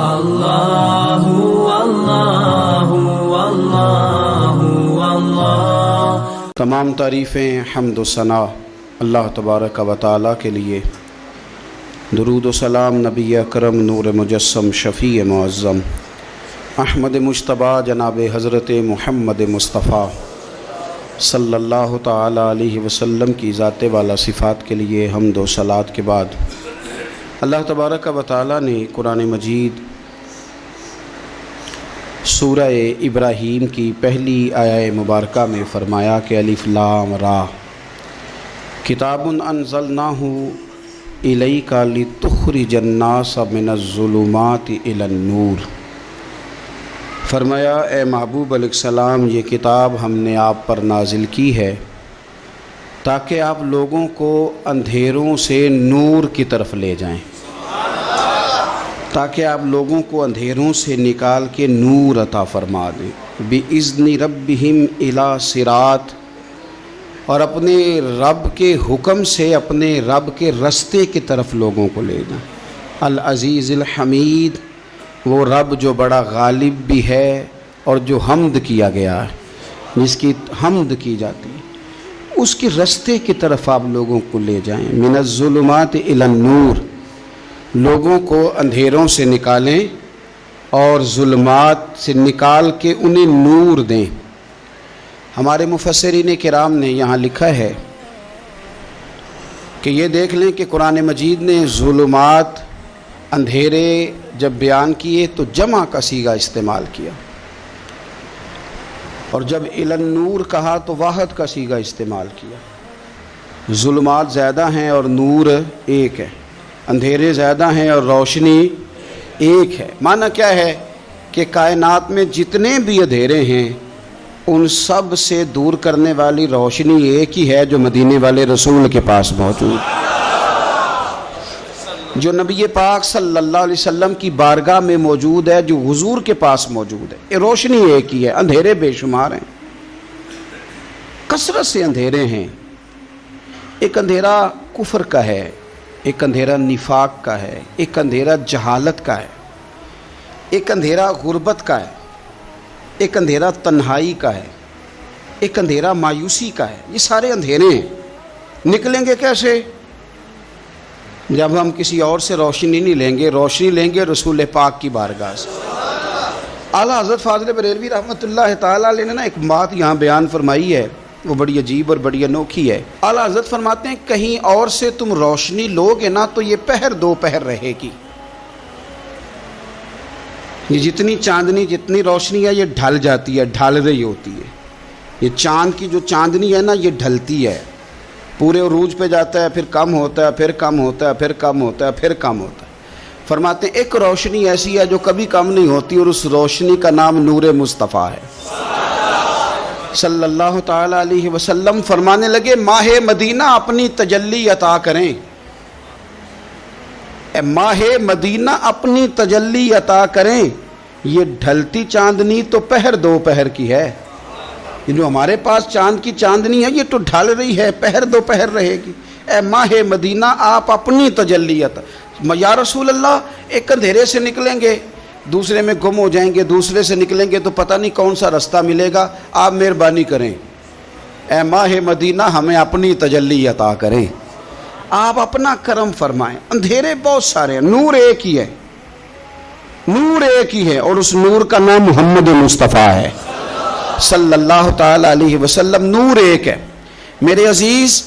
اللہ اللہ اللہ اللہ۔ تمام تعریفیں حمد و ثنا اللہ تبارک و تعالیٰ کے لیے، درود و سلام نبی اکرم نور مجسم شفیع معظم احمد مجتبیٰ جناب حضرت محمد مصطفیٰ صلی اللہ تعالیٰ علیہ وسلم کی ذات والا صفات کے لیے حمد و صلات کے بعد، اللہ تبارک و تعالیٰ نے قرآن مجید سورہ ابراہیم کی پہلی آیہ مبارکہ میں فرمایا کہ الف لام را کتاب انزلناہ الیک لتخرج الناس من الظلمات الی النور۔ فرمایا اے محبوب علیہ السلام، یہ کتاب ہم نے آپ پر نازل کی ہے تاکہ آپ لوگوں کو اندھیروں سے نور کی طرف لے جائیں، تاکہ آپ لوگوں کو اندھیروں سے نکال کے نور عطا فرما دیں، بِإِذْنِ رَبِّهِمْ إِلَىٰ صِرَاط، اور اپنے رب کے حکم سے اپنے رب کے رستے کی طرف لوگوں کو لے جائیں۔ العزیز الحمید، وہ رب جو بڑا غالب بھی ہے اور جو حمد کیا گیا ہے، جس کی حمد کی جاتی ہے، اس کے رستے کی طرف آپ لوگوں کو لے جائیں۔ من الظلمات الی النور، لوگوں کو اندھیروں سے نکالیں اور ظلمات سے نکال کے انہیں نور دیں۔ ہمارے مفسرین کرام نے یہاں لکھا ہے کہ یہ دیکھ لیں کہ قرآن مجید نے ظلمات، اندھیرے جب بیان کیے تو جمع کا صیغہ استعمال کیا، اور جب الی النور کہا تو واحد کا صیغہ استعمال کیا۔ ظلمات زیادہ ہیں اور نور ایک ہے، اندھیرے زیادہ ہیں اور روشنی ایک ہے۔ معنی کیا ہے کہ کائنات میں جتنے بھی اندھیرے ہیں ان سب سے دور کرنے والی روشنی ایک ہی ہے جو مدینے والے رسول کے پاس موجود ہے، جو نبی پاک صلی اللہ علیہ وسلم کی بارگاہ میں موجود ہے، جو حضور کے پاس موجود ہے۔ یہ روشنی ایک ہی ہے، اندھیرے بے شمار ہیں، کثرت سے اندھیرے ہیں۔ ایک اندھیرا کفر کا ہے، ایک اندھیرا نفاق کا ہے، ایک اندھیرا جہالت کا ہے، ایک اندھیرا غربت کا ہے، ایک اندھیرا تنہائی کا ہے، ایک اندھیرا مایوسی کا ہے۔ یہ سارے اندھیرے ہیں۔ نکلیں گے کیسے؟ جب ہم کسی اور سے روشنی نہیں لیں گے، روشنی لیں گے رسول پاک کی بارگاہ سے۔ اعلیٰ حضرت فاضل بریلوی رحمۃ اللہ تعالیٰ علیہ نے ایک بات یہاں بیان فرمائی ہے، وہ بڑی عجیب اور بڑی انوکھی ہے۔ اعلیٰ حضرت فرماتے ہیں کہیں اور سے تم روشنی لوگے نا تو یہ پہر دو پہر رہے گی۔ یہ جتنی چاندنی، جتنی روشنی ہے، یہ ڈھل جاتی ہے، ڈھل رہی ہوتی ہے۔ یہ چاند کی جو چاندنی ہے نا، یہ ڈھلتی ہے، پورے عروج پہ جاتا ہے، پھر کم ہوتا ہے، پھر کم ہوتا ہے، پھر کم ہوتا ہے، پھر کم ہوتا ہے۔ فرماتے ہیں ایک روشنی ایسی ہے جو کبھی کم نہیں ہوتی، اور اس روشنی کا نام نور مصطفیٰ ہے صلی اللہ تعالیٰ علیہ وسلم۔ فرمانے لگے ماہ مدینہ اپنی تجلی عطا کریں، اے ماہ مدینہ اپنی تجلی عطا کریں۔ یہ ڈھلتی چاندنی تو پہر دو پہر کی ہے، یہ جو ہمارے پاس چاند کی چاندنی ہے یہ تو ڈھل رہی ہے، پہر دو پہر رہے گی۔ اے ماہ مدینہ آپ اپنی تجلی عطا، یا رسول اللہ ایک اندھیرے سے نکلیں گے، دوسرے میں گم ہو جائیں گے، دوسرے سے نکلیں گے تو پتہ نہیں کون سا رستہ ملے گا، آپ مہربانی کریں، اے ماہ مدینہ ہمیں اپنی تجلی عطا کریں، آپ اپنا کرم فرمائیں۔ اندھیرے بہت سارے ہیں، نور ایک ہی ہے، نور ایک ہی ہے، اور اس نور کا نام محمد مصطفیٰ ہے صلی اللہ تعالیٰ علیہ وسلم۔ نور ایک ہے۔ میرے عزیز،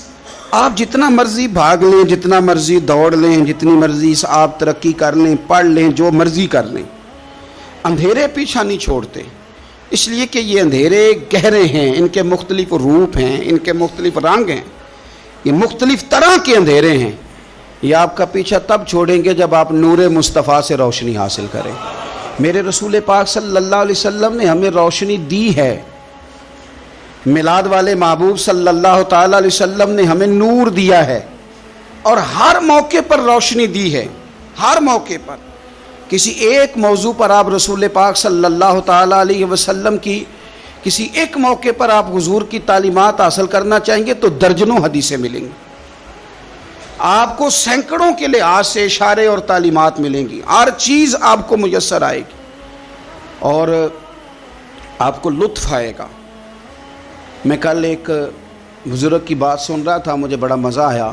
آپ جتنا مرضی بھاگ لیں، جتنا مرضی دوڑ لیں، جتنی مرضی آپ ترقی کر لیں، پڑھ لیں، جو مرضی کر لیں، اندھیرے پیچھا نہیں چھوڑتے، اس لیے کہ یہ اندھیرے گہرے ہیں، ان کے مختلف روپ ہیں، ان کے مختلف رنگ ہیں، یہ مختلف طرح کے اندھیرے ہیں۔ یہ آپ کا پیچھا تب چھوڑیں گے جب آپ نور مصطفیٰ سے روشنی حاصل کریں۔ میرے رسول پاک صلی اللہ علیہ وسلم نے ہمیں روشنی دی ہے، میلاد والے محبوب صلی اللہ تعالیٰ علیہ وسلم نے ہمیں نور دیا ہے، اور ہر موقع پر روشنی دی ہے، ہر موقع پر۔ کسی ایک موضوع پر آپ رسول پاک صلی اللہ تعالیٰ علیہ وسلم کی کسی ایک موقع پر آپ حضور کی تعلیمات حاصل کرنا چاہیں گے تو درجنوں حدیثیں ملیں گی۔ آپ کو سینکڑوں کے لحاظ سے اشارے اور تعلیمات ملیں گی، ہر چیز آپ کو میسر آئے گی اور آپ کو لطف آئے گا۔ میں کل ایک بزرگ کی بات سن رہا تھا، مجھے بڑا مزہ آیا۔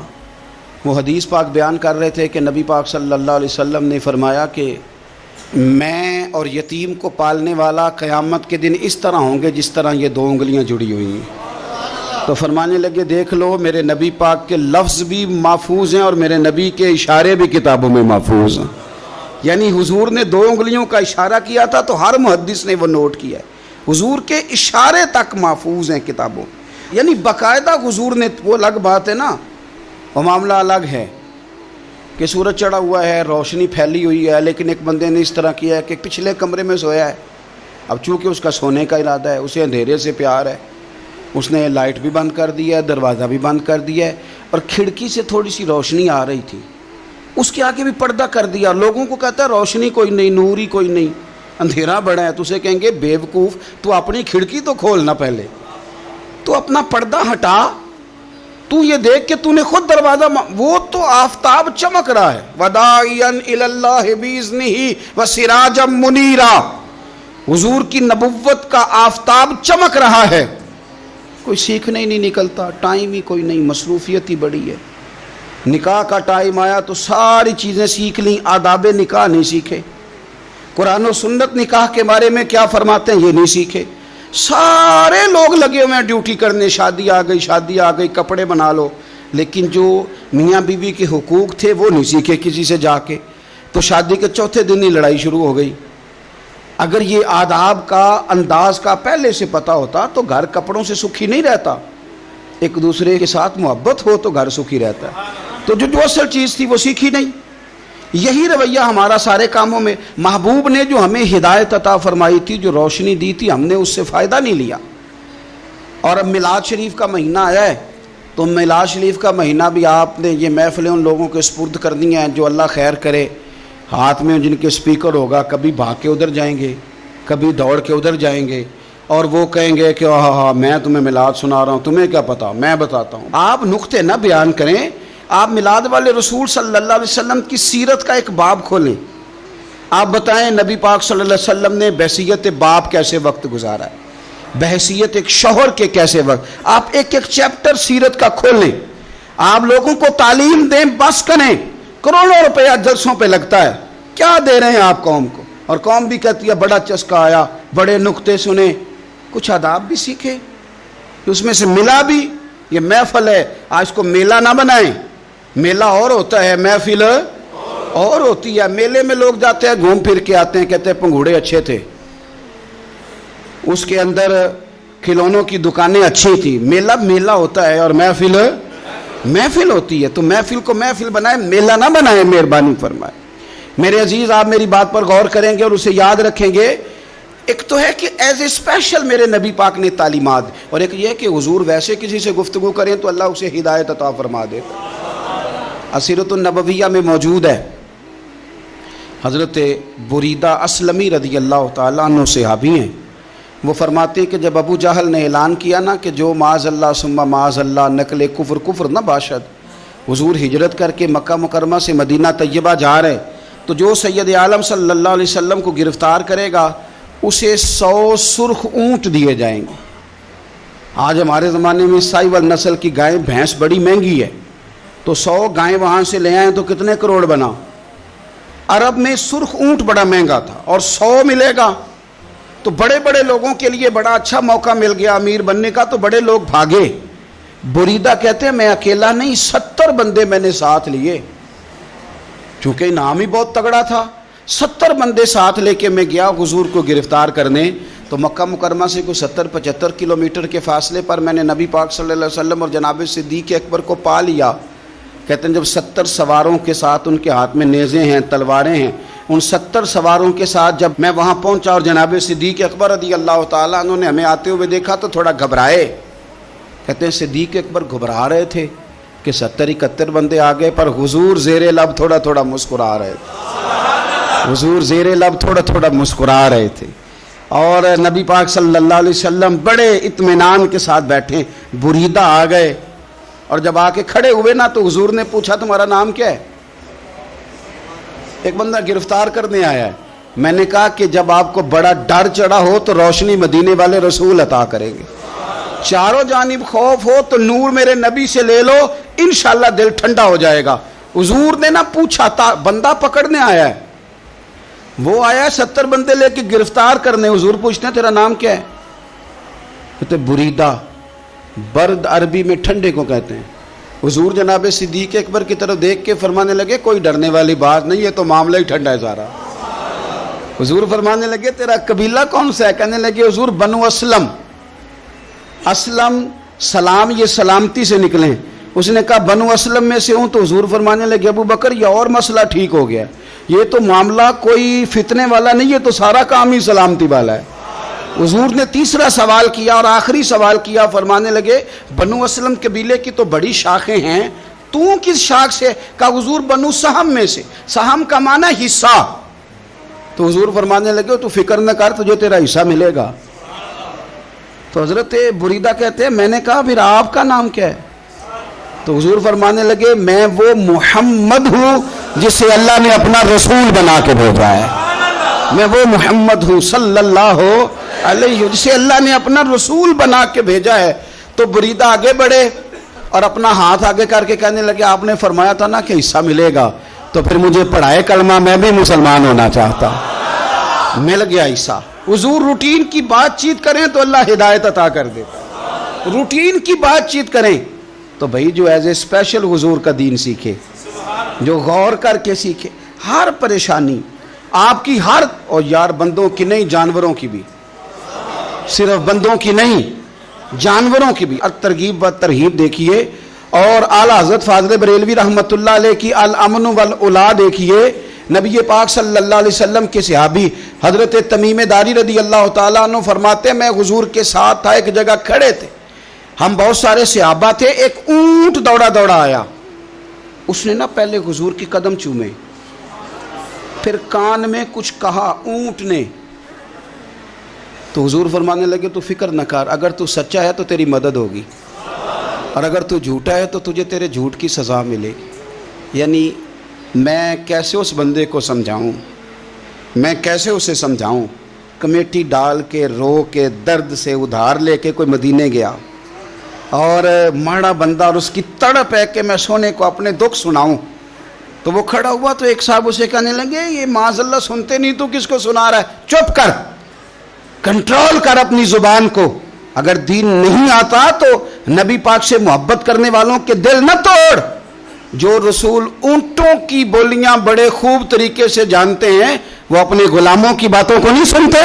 وہ حدیث پاک بیان کر رہے تھے کہ نبی پاک صلی اللہ علیہ وسلم نے فرمایا کہ میں اور یتیم کو پالنے والا قیامت کے دن اس طرح ہوں گے جس طرح یہ دو انگلیاں جڑی ہوئی ہیں۔ تو فرمانے لگے دیکھ لو میرے نبی پاک کے لفظ بھی محفوظ ہیں اور میرے نبی کے اشارے بھی کتابوں میں محفوظ ہیں۔ یعنی حضور نے دو انگلیوں کا اشارہ کیا تھا تو ہر محدث نے وہ نوٹ کیا ہے، حضور کے اشارے تک محفوظ ہیں کتابوں، یعنی باقاعدہ حضور نے، وہ الگ بات ہے نا، وہ معاملہ الگ ہے کہ سورج چڑھا ہوا ہے، روشنی پھیلی ہوئی ہے، لیکن ایک بندے نے اس طرح کیا ہے کہ پچھلے کمرے میں سویا ہے، اب چونکہ اس کا سونے کا ارادہ ہے، اسے اندھیرے سے پیار ہے، اس نے لائٹ بھی بند کر دیا ہے، دروازہ بھی بند کر دیا ہے، اور کھڑکی سے تھوڑی سی روشنی آ رہی تھی، اس کے آگے بھی پردہ کر دیا، لوگوں کو کہتا ہے روشنی کوئی نہیں، نور ہی کوئی نہیں، اندھیرا بڑا ہے، تو اسے کہیں گے بے وقوف، تو اپنی کھڑکی تو کھولنا پہلے، تو اپنا پردہ ہٹا، تو یہ دیکھ کہ تو نے خود دروازہ، وہ تو آفتاب چمک رہا ہے، وَدَاعِيًا إِلَى اللَّهِ بِإِذْنِهِ وَسِرَاجًا مُنِيرًا، حضور کی نبوت کا آفتاب چمک رہا ہے، کوئی سیکھنے ہی نہیں نکلتا، ٹائم ہی کوئی نہیں، مصروفیت ہی بڑی ہے، نکاح کا ٹائم آیا تو ساری چیزیں سیکھ لیں، آداب نکاح نہیں سیکھے، قرآن و سنت نکاح کے بارے میں کیا فرماتے ہیں یہ نہیں سیکھے، سارے لوگ لگے ہوئے ہیں ڈیوٹی کرنے، شادی آ گئی، کپڑے بنا لو، لیکن جو میاں بیوی کے حقوق تھے وہ نہیں سیکھے کسی سے جا کے، تو شادی کے چوتھے دن ہی لڑائی شروع ہو گئی۔ اگر یہ آداب کا انداز کا پہلے سے پتہ ہوتا تو گھر کپڑوں سے سکھی نہیں رہتا، ایک دوسرے کے ساتھ محبت ہو تو گھر سکھی رہتا ہے، تو جو اصل چیز تھی وہ سیکھی نہیں۔ یہی رویہ ہمارا سارے کاموں میں، محبوب نے جو ہمیں ہدایت عطا فرمائی تھی، جو روشنی دی تھی، ہم نے اس سے فائدہ نہیں لیا۔ اور اب میلاد شریف کا مہینہ آیا ہے تو میلاد شریف کا مہینہ بھی آپ نے یہ محفلیں ان لوگوں کے سپرد کرنی ہیں جو اللہ خیر کرے، ہاتھ میں جن کے سپیکر ہوگا، کبھی بھاگ کے ادھر جائیں گے، کبھی دوڑ کے ادھر جائیں گے، اور وہ کہیں گے کہ ہاں میں تمہیں میلاد سنا رہا ہوں، تمہیں کیا پتا، میں بتاتا ہوں۔ آپ نقطے نہ بیان کریں، آپ میلاد والے رسول صلی اللہ علیہ وسلم کی سیرت کا ایک باب کھولیں، آپ بتائیں نبی پاک صلی اللہ علیہ وسلم نے بحیثیت باپ کیسے وقت گزارا ہے، بحیثیت ایک شوہر کے کیسے وقت، آپ ایک ایک چیپٹر سیرت کا کھولیں، آپ لوگوں کو تعلیم دیں، بس کریں، کروڑوں روپیہ جلسوں پہ لگتا ہے، کیا دے رہے ہیں آپ قوم کو، اور قوم بھی کہتی ہے بڑا چسکا آیا، بڑے نقطے سنے، کچھ آداب بھی سیکھے، اس میں سے ملا بھی، یہ محفل ہے، آج کو میلہ نہ بنائیں، میلہ اور ہوتا ہے، محفل اور ہوتی ہے۔ میلے میں لوگ جاتے ہیں، گھوم پھر کے آتے ہیں، کہتے ہیں پنگھوڑے اچھے تھے، اس کے اندر کھلونوں کی دکانیں اچھی تھی، میلہ ہوتا ہے اور محفل ہوتی ہے، تو محفل کو محفل بنائیں، میلہ نہ بنائیں، مہربانی فرمائے۔ میرے عزیز، آپ میری بات پر غور کریں گے اور اسے یاد رکھیں گے، ایک تو ہے کہ ایز اے اسپیشل میرے نبی پاک نے تعلیمات، اور ایک یہ کہ حضور ویسے کسی سے گفتگو کریں تو اللہ اسے ہدایت عطا فرما دے۔ اسیرۃ النبویہ میں موجود ہے، حضرت بریدہ اسلمی رضی اللہ تعالیٰ عنہ صحابی ہیں، وہ فرماتے ہیں کہ جب ابو جہل نے اعلان کیا نا کہ جو معاذ اللہ ثم معاذ اللہ نقل کفر نہ باشد، حضور ہجرت کر کے مکہ مکرمہ سے مدینہ طیبہ جا رہے، تو جو سید عالم صلی اللہ علیہ وسلم کو گرفتار کرے گا اسے 100 سرخ اونٹ دیے جائیں گے۔ آج ہمارے زمانے میں سائیول نسل کی گائے بھینس بڑی مہنگی ہے، تو 100 گائیں وہاں سے لے آئیں تو کتنے کروڑ بنا۔ عرب میں سرخ اونٹ بڑا مہنگا تھا اور 100 ملے گا تو بڑے بڑے لوگوں کے لیے بڑا اچھا موقع مل گیا امیر بننے کا، تو بڑے لوگ بھاگے۔ بریدہ کہتے ہیں میں اکیلا نہیں، 70 بندے میں نے ساتھ لیے، چونکہ انعام ہی بہت تگڑا تھا، 70 بندے ساتھ لے کے میں گیا حضور کو گرفتار کرنے۔ تو مکہ مکرمہ سے کوئی 70-75 کلومیٹر کے فاصلے پر میں نے نبی پاک صلی اللہ علیہ وسلم اور جناب صدیق اکبر کو پا لیا۔ کہتے ہیں جب 70 سواروں کے ساتھ، ان کے ہاتھ میں نیزے ہیں، تلواریں ہیں، ان 70 سواروں کے ساتھ جب میں وہاں پہنچا اور جناب صدیق اکبر رضی اللہ تعالیٰ عنہ نے ہمیں آتے ہوئے دیکھا تو تھوڑا گھبرائے۔ کہتے ہیں صدیق اکبر گھبرا رہے تھے کہ 70-71 بندے آ گئے، پر حضور زیر لب تھوڑا تھوڑا مسکرا رہے تھے، حضور زیر لب تھوڑا تھوڑا مسکرا رہے تھے، اور نبی پاک صلی اللہ علیہ وسلم بڑے اطمینان کے ساتھ بیٹھے۔ بریدہ آ گئے، اور جب آ کے کھڑے ہوئے نا تو حضور نے پوچھا تمہارا نام کیا ہے؟ ایک بندہ گرفتار کرنے آیا ہے. میں نے کہا کہ جب آپ کو بڑا ڈر چڑھا ہو تو روشنی مدینے والے رسول عطا کریں گے. چاروں جانب خوف ہو تو نور میرے نبی سے لے لو، انشاءاللہ دل ٹھنڈا ہو جائے گا. حضور نے نہ پوچھا تھا، بندہ پکڑنے آیا ہے، وہ آیا 70 بندے لے کے گرفتار کرنے. حضور پوچھتے ہیں تیرا نام کیا ہے؟ کہتے بریدہ. برد عربی میں ٹھنڈے کو کہتے ہیں. حضور جناب صدیق اکبر کی طرف دیکھ کے فرمانے لگے کوئی ڈرنے والی بات نہیں، یہ تو معاملہ ہی ٹھنڈا ہے سارا. حضور فرمانے لگے تیرا قبیلہ کون سا ہے؟ کہنے لگے حضور بنو اسلم. اسلم سلام، یہ سلامتی سے نکلیں. اس نے کہا بنو اسلم میں سے ہوں. تو حضور فرمانے لگے ابو بکر یہ اور مسئلہ ٹھیک ہو گیا، یہ تو معاملہ کوئی فتنے والا نہیں، یہ تو سارا کام ہی سلامتی والا ہے. حضور نے تیسرا سوال کیا اور آخری سوال کیا. فرمانے لگے بنو اسلم قبیلے کی تو بڑی شاخیں ہیں، تو کس شاخ سے؟ کہا حضور بنو سہم میں سے. سہم کا معنی حصہ. تو حضور فرمانے لگے تو فکر نہ کر، تجھے تیرا حصہ ملے گا. تو حضرت بریدہ کہتے ہیں میں نے کہا پھر آپ کا نام کیا ہے؟ تو حضور فرمانے لگے میں وہ محمد ہوں جسے اللہ نے اپنا رسول بنا کے بھیجا ہے. میں وہ محمد ہوں صلی اللہ علیہ، جسے اللہ نے اپنا رسول بنا کے بھیجا ہے. تو بریدہ آگے بڑھے اور اپنا ہاتھ آگے کر کے کہنے لگے آپ نے فرمایا تھا نا کہ حصہ ملے گا، تو پھر مجھے پڑھائے کلمہ، میں بھی مسلمان ہونا چاہتا. مل گیا حصہ. حضور روٹین کی بات چیت کریں تو اللہ ہدایت عطا کر دیتا. روٹین کی بات چیت کریں تو بھائی جو ایز اے اسپیشل حضور کا دین سیکھے، جو غور کر کے سیکھے. ہر پریشانی آپ کی، ہر، اور یار بندوں کی نہیں جانوروں کی بھی، صرف بندوں کی نہیں جانوروں کی بھی. ترغیب و ترہیب دیکھیے. اور اعلیٰ حضرت فاضل بریلوی رحمۃ اللہ علیہ کی الامن والاولا دیکھیے. نبی پاک صلی اللہ علیہ وسلم کے صحابی حضرت تمیم داری رضی اللہ تعالیٰ عنہ فرماتے ہیں میں حضور کے ساتھ تھا، ایک جگہ کھڑے تھے، ہم بہت سارے صحابہ تھے. ایک اونٹ دوڑا دوڑا آیا، اس نے نا پہلے حضور کی قدم چومے، پھر کان میں کچھ کہا اونٹ نے. تو حضور فرمانے لگے تو فکر نہ کر، اگر تو سچا ہے تو تیری مدد ہوگی، اور اگر تو جھوٹا ہے تو تجھے تیرے جھوٹ کی سزا ملے گی. یعنی میں کیسے اس بندے کو سمجھاؤں، میں کیسے اسے سمجھاؤں. کمیٹی ڈال کے رو کے درد سے ادھار لے کے کوئی مدینے گیا، اور ماڑا بندہ، اور اس کی تڑپ ہے کہ میں سونے کو اپنے دکھ سناؤں. تو وہ کھڑا ہوا تو ایک صاحب اسے کہنے لگے یہ معاذ اللہ سنتے نہیں، تو کس کو سنا رہا ہے؟ چپ کر، کنٹرول کر اپنی زبان کو. اگر دین نہیں آتا تو نبی پاک سے محبت کرنے والوں کے دل نہ توڑ. جو رسول اونٹوں کی بولیاں بڑے خوب طریقے سے جانتے ہیں وہ اپنے غلاموں کی باتوں کو نہیں سنتے.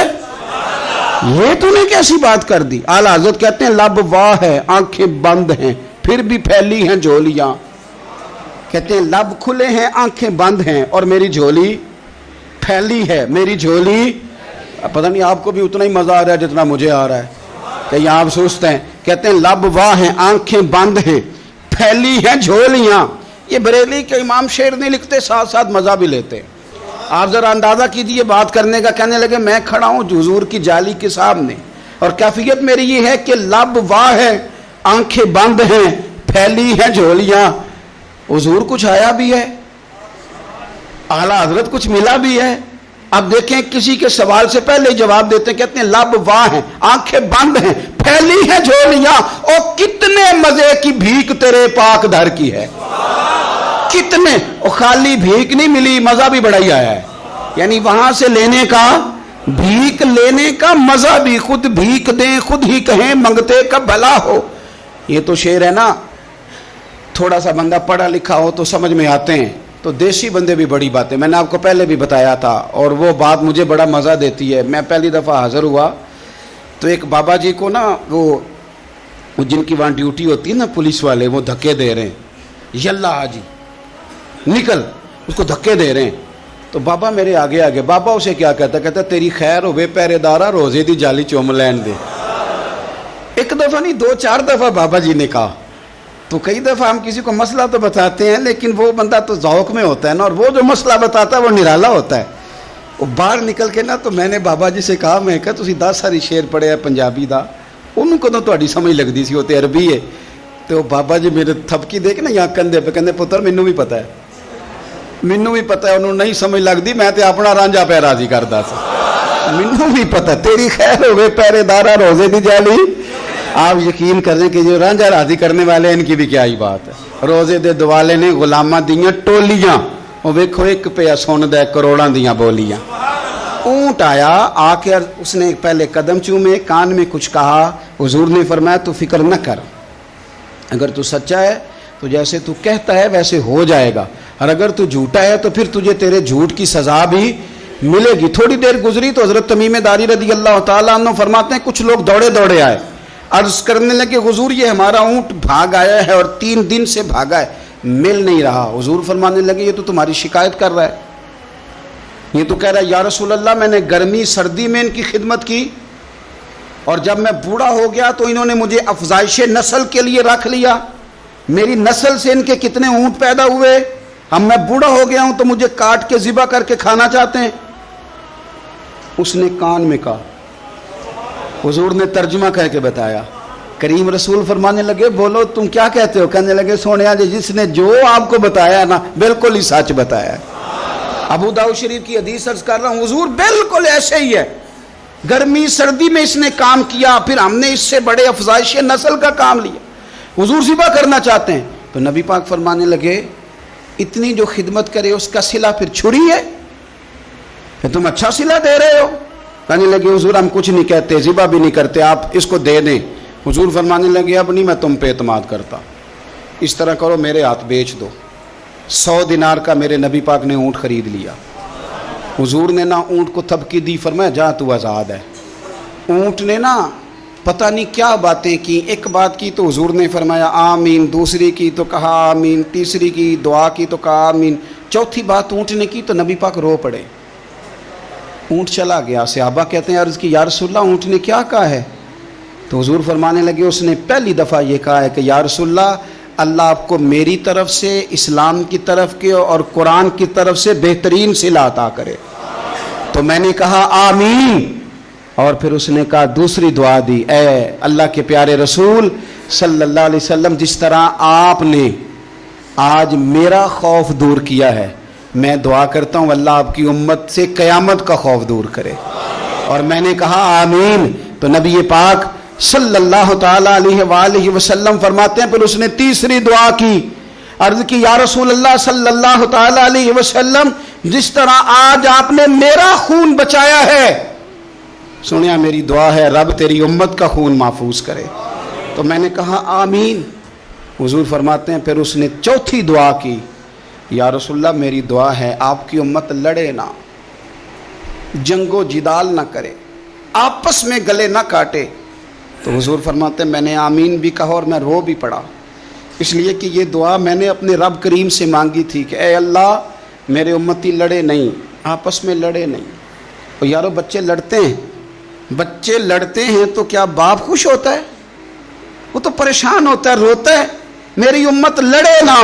یہ تو نے کیسی بات کر دی. اعلیٰ حضرت کہتے ہیں لب واہ ہے، آنکھیں بند ہیں، پھر بھی پھیلی ہیں جھولیاں. کہتے ہیں لب کھلے ہیں، آنکھیں بند ہیں، اور میری جھولی پھیلی ہے. میری جھولی، پتہ نہیں آپ کو بھی اتنا ہی مزہ آ رہا ہے جتنا مجھے آ رہا ہے کہ یہاں آپ سوچتے ہیں. کہتے ہیں لب واہ ہیں، آنکھیں بند ہیں، پھیلی ہیں جھولیاں. یہ بریلی کے امام شعر نہیں لکھتے، ساتھ ساتھ مزہ بھی لیتے. آپ ذرا اندازہ کیجیے بات کرنے کا. کہنے لگے میں کھڑا ہوں حضور کی جالی کے سامنے، اور کیفیت میری یہ ہے کہ لب واہ ہے، آنکھیں بند ہیں، پھیلی ہیں جھولیاں. حضور کچھ آیا بھی ہے، اعلیٰ حضرت کچھ ملا بھی ہے. اب دیکھیں کسی کے سوال سے پہلے ہی جواب دیتے ہیں. کہتے ہیں لب واہ ہیں، آنکھیں بند ہیں، پھیلی ہیں جھولیاں، اور کتنے مزے کی بھیک تیرے پاک در کی ہے. کتنے، اور خالی بھیک نہیں ملی، مزہ بھی بڑا ہی آیا ہے. یعنی وہاں سے لینے کا، بھیک لینے کا مزہ بھی، خود بھیک دیں خود ہی کہیں منگتے کا بھلا ہو. یہ تو شعر ہے نا. تھوڑا سا بندہ پڑھا لکھا ہو تو سمجھ میں آتے ہیں. تو دیسی بندے بھی بڑی باتیں، میں نے آپ کو پہلے بھی بتایا تھا، اور وہ بات مجھے بڑا مزہ دیتی ہے. میں پہلی دفعہ حاضر ہوا تو ایک بابا جی کو نا وہ جن کی وہاں ڈیوٹی ہوتی ہے نا پولیس والے، وہ دھکے دے رہے ہیں، یلا حاجی نکل، اس کو دھکے دے رہے ہیں. تو بابا میرے آگے آگے، بابا اسے کیا کہتا؟ کہتا تیری خیر ہوئے پہرے دارا، روزے دی جالی چوم لین دے. ایک دفعہ نہیں، 2-4 دفعہ بابا جی نے کہا. تو کئی دفعہ ہم کسی کو مسئلہ تو بتاتے ہیں، لیکن وہ بندہ تو ذوق میں ہوتا ہے نا، اور وہ جو مسئلہ بتاتا ہے وہ نرالا ہوتا ہے. وہ باہر نکل کے نا، تو میں نے بابا جی سے کہا، میں کہا تسی 10 ساری شعر پڑھے ہیں پنجابی دا، انہوں کو تو تہاڈی سمجھ لگدی سی، وہ تے عربی ہے. تو بابا جی میرے تھپکی دے کے نا یہاں کندھے پہ کہندے پتر مینوں بھی پتہ ہے, مینوں بھی پتہ ہے, انہوں نہیں سمجھ لگتی, میں تے اپنا رانجھا پہ راضی کردا سا, مینوں بھی پتہ تیری خیر ہوگی پہرے دارا روزے دی جالی. آپ یقین کر لیں کہ جو رانجھا راضی کرنے والے ان کی بھی کیا ہی بات ہے. روزے دے دوالے نے غلاماں دیاں ٹولیاں, وہ ویکھو ایک پہ سن دے کروڑاں دیاں بولیاں. اونٹ آیا, آ کے اس نے پہلے قدم چومے, کان میں کچھ کہا. حضور نے فرمایا تو فکر نہ کر, اگر تو سچا ہے تو جیسے تو کہتا ہے ویسے ہو جائے گا, اور اگر تو جھوٹا ہے تو پھر تجھے تیرے جھوٹ کی سزا بھی ملے گی. تھوڑی دیر گزری تو حضرت تمیم داری رضی اللہ تعالیٰ عنہ فرماتے ہیں کچھ لوگ دوڑے دوڑے آئے, عرض کرنے لگے حضور یہ ہمارا اونٹ بھاگ آیا ہے اور 3 دن سے بھاگا ہے, مل نہیں رہا. حضور فرمانے لگے یہ تو تمہاری شکایت کر رہا ہے, یہ تو کہہ رہا ہے یا رسول اللہ میں نے گرمی سردی میں ان کی خدمت کی, اور جب میں بوڑھا ہو گیا تو انہوں نے مجھے افزائش نسل کے لیے رکھ لیا, میری نسل سے ان کے کتنے اونٹ پیدا ہوئے, اب میں بوڑھا ہو گیا ہوں تو مجھے کاٹ کے ذبح کر کے کھانا چاہتے ہیں. اس نے کان میں کہا, حضور نے ترجمہ کہہ کے بتایا. کریم رسول فرمانے لگے بولو تم کیا کہتے ہو؟ کہنے لگے سونیا جی جس نے جو آپ کو بتایا نا بالکل ہی سچ بتایا. ابو داؤد شریف کی حدیث عرض کر رہا ہوں, حضور بالکل ایسے ہی ہے, گرمی سردی میں اس نے کام کیا, پھر ہم نے اس سے بڑے افزائش نسل کا کام لیا, حضور ذبح کرنا چاہتے ہیں. تو نبی پاک فرمانے لگے اتنی جو خدمت کرے اس کا صلہ پھر چھری ہے, کہ تم اچھا صلہ دے رہے ہو. کہنے لگے حضور ہم کچھ نہیں کہتے, ذبح بھی نہیں کرتے, آپ اس کو دے دیں. حضور فرمانے لگے اب نہیں میں تم پہ اعتماد کرتا, اس طرح کرو میرے ہاتھ بیچ دو. 100 دینار کا میرے نبی پاک نے اونٹ خرید لیا. حضور نے نا اونٹ کو تھپکی دی, فرمایا جا تو آزاد ہے. اونٹ نے نا پتہ نہیں کیا باتیں کی, ایک بات کی تو حضور نے فرمایا آمین, دوسری کی تو کہا آمین, تیسری کی دعا کی تو کہا آمین, چوتھی بات اونٹ نے کی تو نبی پاک رو پڑے. اونٹ چلا گیا. صحابہ کہتے ہیں عرض کی یا رسول اللہ اونٹ نے کیا کہا ہے؟ تو حضور فرمانے لگے اس نے پہلی دفعہ یہ کہا ہے کہ یا رسول اللہ اللہ آپ کو میری طرف سے, اسلام کی طرف کے اور قرآن کی طرف سے بہترین صلہ عطا کرے. تو میں نے کہا آمین, اور پھر اس نے کہا دوسری دعا دی, اے اللہ کے پیارے رسول صلی اللہ علیہ وسلم جس طرح آپ نے آج میرا خوف دور کیا ہے, میں دعا کرتا ہوں اللہ آپ کی امت سے قیامت کا خوف دور کرے. اور میں نے کہا آمین. تو نبی پاک صلی اللہ تعالی علیہ وآلہ وسلم فرماتے ہیں پھر اس نے تیسری دعا کی, عرض کی یا رسول اللہ صلی اللہ تعالی علیہ وسلم جس طرح آج آپ نے میرا خون بچایا ہے, سنیا میری دعا ہے رب تیری امت کا خون محفوظ کرے. تو میں نے کہا آمین. حضور فرماتے ہیں پھر اس نے چوتھی دعا کی, یا رسول اللہ میری دعا ہے آپ کی امت لڑے نہ, جنگ و جدال نہ کرے, آپس میں گلے نہ کاٹے. تو حضور فرماتے ہیں میں نے آمین بھی کہا اور میں رو بھی پڑا, اس لیے کہ یہ دعا میں نے اپنے رب کریم سے مانگی تھی کہ اے اللہ میرے امتی لڑے نہیں, آپس میں لڑے نہیں. اور یارو بچے لڑتے ہیں, بچے لڑتے ہیں تو کیا باپ خوش ہوتا ہے؟ وہ تو پریشان ہوتا ہے, روتا ہے میری امت لڑے نہ.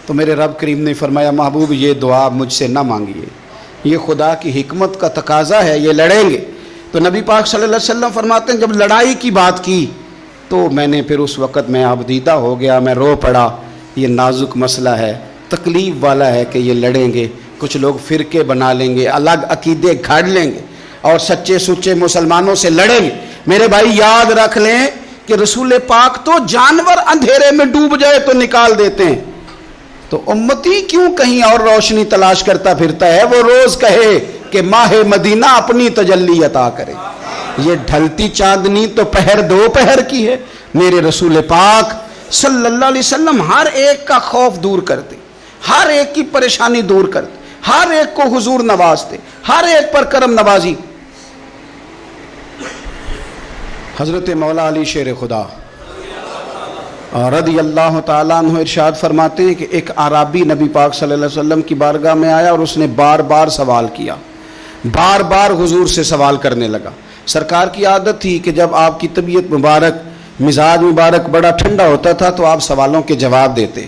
تو میرے رب کریم نے فرمایا محبوب یہ دعا مجھ سے نہ مانگیے, یہ خدا کی حکمت کا تقاضا ہے, یہ لڑیں گے. تو نبی پاک صلی اللہ علیہ وسلم فرماتے ہیں جب لڑائی کی بات کی تو میں نے پھر اس وقت میں آبدیدہ ہو گیا, میں رو پڑا. یہ نازک مسئلہ ہے, تکلیف والا ہے کہ یہ لڑیں گے, کچھ لوگ فرقے بنا لیں گے, الگ عقیدے گھڑ لیں گے اور سچے سچے مسلمانوں سے لڑیں گے. میرے بھائی یاد رکھ لیں کہ رسول پاک تو جانور اندھیرے میں ڈوب جائے تو نکال دیتے ہیں, تو امتی کیوں کہیں اور روشنی تلاش کرتا پھرتا ہے؟ وہ روز کہے کہ ماہ مدینہ اپنی تجلی عطا کرے. یہ ڈھلتی چاندنی تو پہر دوپہر کی ہے. میرے رسول پاک صلی اللہ علیہ وسلم ہر ایک کا خوف دور کرتے, ہر ایک کی پریشانی دور کرتے, ہر ایک کو حضور نوازتے, ہر ایک پر کرم نوازی. حضرت مولا علی شیر خدا رضی اللہ تعالیٰ عنہ ارشاد فرماتے ہیں کہ ایک عربی نبی پاک صلی اللہ علیہ وسلم کی بارگاہ میں آیا اور اس نے بار بار سوال کیا, بار بار حضور سے سوال کرنے لگا. سرکار کی عادت تھی کہ جب آپ کی طبیعت مبارک, مزاج مبارک بڑا ٹھنڈا ہوتا تھا تو آپ سوالوں کے جواب دیتے,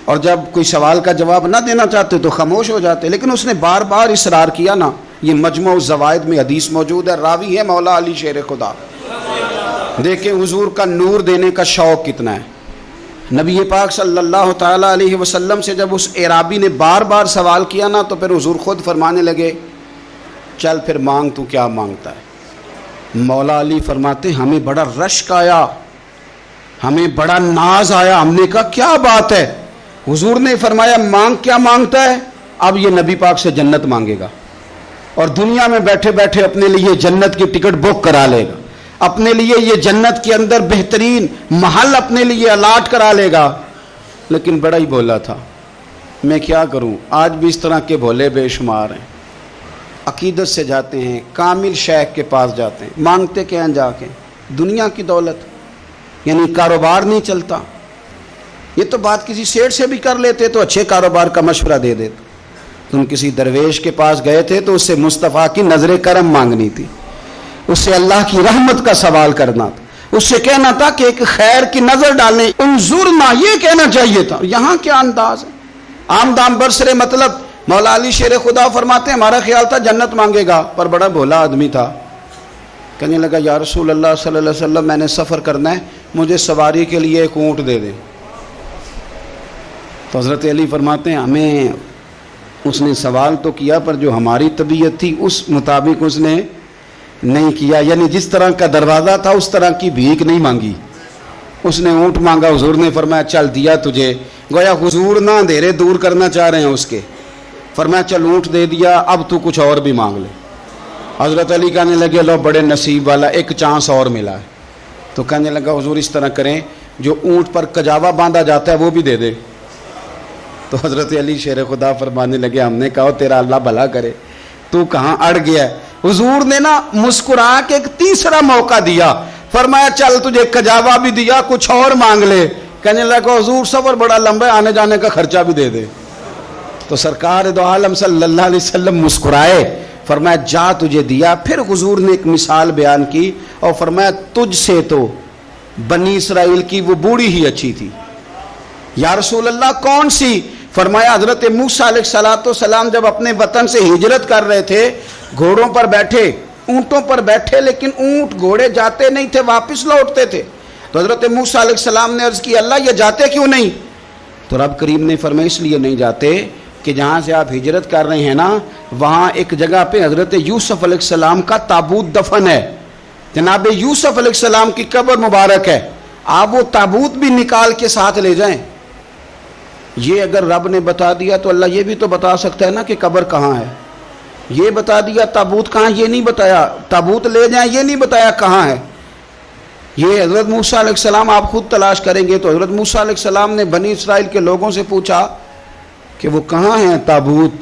اور جب کوئی سوال کا جواب نہ دینا چاہتے تو خاموش ہو جاتے. لیکن اس نے بار بار اصرار کیا نا. یہ مجموع الزوائد میں حدیث موجود ہے, راوی ہے مولا علی شیر خدا. دیکھیں حضور کا نور دینے کا شوق کتنا ہے. نبی پاک صلی اللہ تعالیٰ علیہ وسلم سے جب اس اعرابی نے بار بار سوال کیا نا تو پھر حضور خود فرمانے لگے چل پھر مانگ تو کیا مانگتا ہے۔ مولا علی فرماتے ہمیں بڑا رشک آیا، ہمیں بڑا ناز آیا، ہم نے کہا کیا بات ہے؟ حضور نے فرمایا مانگ کیا مانگتا ہے؟ اب یہ نبی پاک سے جنت مانگے گا اور دنیا میں بیٹھے بیٹھے اپنے لیے جنت کی ٹکٹ بک کرا لے گا، اپنے لیے یہ جنت کے اندر بہترین محل اپنے لیے الاٹ کرا لے گا۔ لیکن بڑا ہی بولا تھا، میں کیا کروں، آج بھی اس طرح کے بھولے بے شمار ہیں، عقیدت سے جاتے ہیں، کامل شیخ کے پاس جاتے ہیں، مانگتے کہیں جا کے دنیا کی دولت، یعنی کاروبار نہیں چلتا۔ یہ تو بات کسی سیٹ سے بھی کر لیتے تو اچھے کاروبار کا مشورہ دے دیتے۔ تم کسی درویش کے پاس گئے تھے تو اس سے مصطفیٰ کی نظر کرم مانگنی تھی، اس سے اللہ کی رحمت کا سوال کرنا تھا، اس سے کہنا تھا کہ ایک خیر کی نظر ڈالیں، انظرنا، یہ کہنا چاہیے تھا۔ یہاں کیا انداز ہے، عام دام برسرے مطلب۔ مولا علی شیر خدا فرماتے ہیں ہمارا خیال تھا جنت مانگے گا، پر بڑا بھولا آدمی تھا، کہنے لگا یا رسول اللہ صلی اللہ علیہ وسلم میں نے سفر کرنا ہے، مجھے سواری کے لیے ایک اونٹ دے دیں۔ تو حضرت علی فرماتے ہیں ہمیں اس نے سوال تو کیا پر جو ہماری طبیعت تھی اس مطابق اس نے نہیں کیا، یعنی جس طرح کا دروازہ تھا اس طرح کی بھیک نہیں مانگی، اس نے اونٹ مانگا، حضور نے فرمایا چل دیا تجھے، گویا حضور نہ اندھیرے دور کرنا چاہ رہے ہیں اس کے، فرمایا چل اونٹ دے دیا، اب تو کچھ اور بھی مانگ لے۔ حضرت علی کہنے لگے لو بڑے نصیب والا، ایک چانس اور ملا ہے۔ تو کہنے لگا حضور اس طرح کریں جو اونٹ پر کجاوا باندھا جاتا ہے وہ بھی دے دے۔ تو حضرت علی شیر خدا فرمانے لگے ہم نے کہا تیرا اللہ بھلا کرے، تو کہاں اڑ گیا ہے۔ حضور نے نا مسکرا کے ایک تیسرا موقع دیا، فرمایا چل تجھے کجاوا بھی دیا، کچھ اور مانگ لے۔ کہنے لگا حضور سفر بڑا لمبا ہے، آنے جانے کا خرچہ بھی دے دے۔ تو سرکار دو عالم صلی اللہ علیہ وسلم مسکرائے، فرمایا جا تجھے دیا۔ پھر حضور نے ایک مثال بیان کی اور فرمایا تجھ سے تو بنی اسرائیل کی وہ بوڑھی ہی اچھی تھی۔ یا رسول اللہ کون سی؟ فرمایا حضرت موسیٰ علیہ السلام جب اپنے وطن سے ہجرت کر رہے تھے، گھوڑوں پر بیٹھے، اونٹوں پر بیٹھے، لیکن اونٹ گھوڑے جاتے نہیں تھے، واپس لوٹتے تھے۔ تو حضرت موسیٰ علیہ السلام نے عرض کی اللہ یہ جاتے کیوں نہیں؟ تو رب کریم نے فرمایا اس لیے نہیں جاتے کہ جہاں سے آپ ہجرت کر رہے ہیں نا وہاں ایک جگہ پہ حضرت یوسف علیہ السلام کا تابوت دفن ہے، جناب یوسف علیہ السلام کی قبر مبارک ہے، آپ وہ تابوت بھی نکال کے ساتھ لے جائیں۔ یہ اگر رب نے بتا دیا تو اللہ یہ بھی تو بتا سکتا ہے نا کہ قبر کہاں ہے، یہ بتا دیا تابوت کہاں، یہ نہیں بتایا، تابوت لے جائیں یہ نہیں بتایا کہاں ہے۔ یہ حضرت موسیٰ علیہ السلام آپ خود تلاش کریں گے تو حضرت موسیٰ علیہ السلام نے بنی اسرائیل کے لوگوں سے پوچھا کہ وہ کہاں ہیں تابوت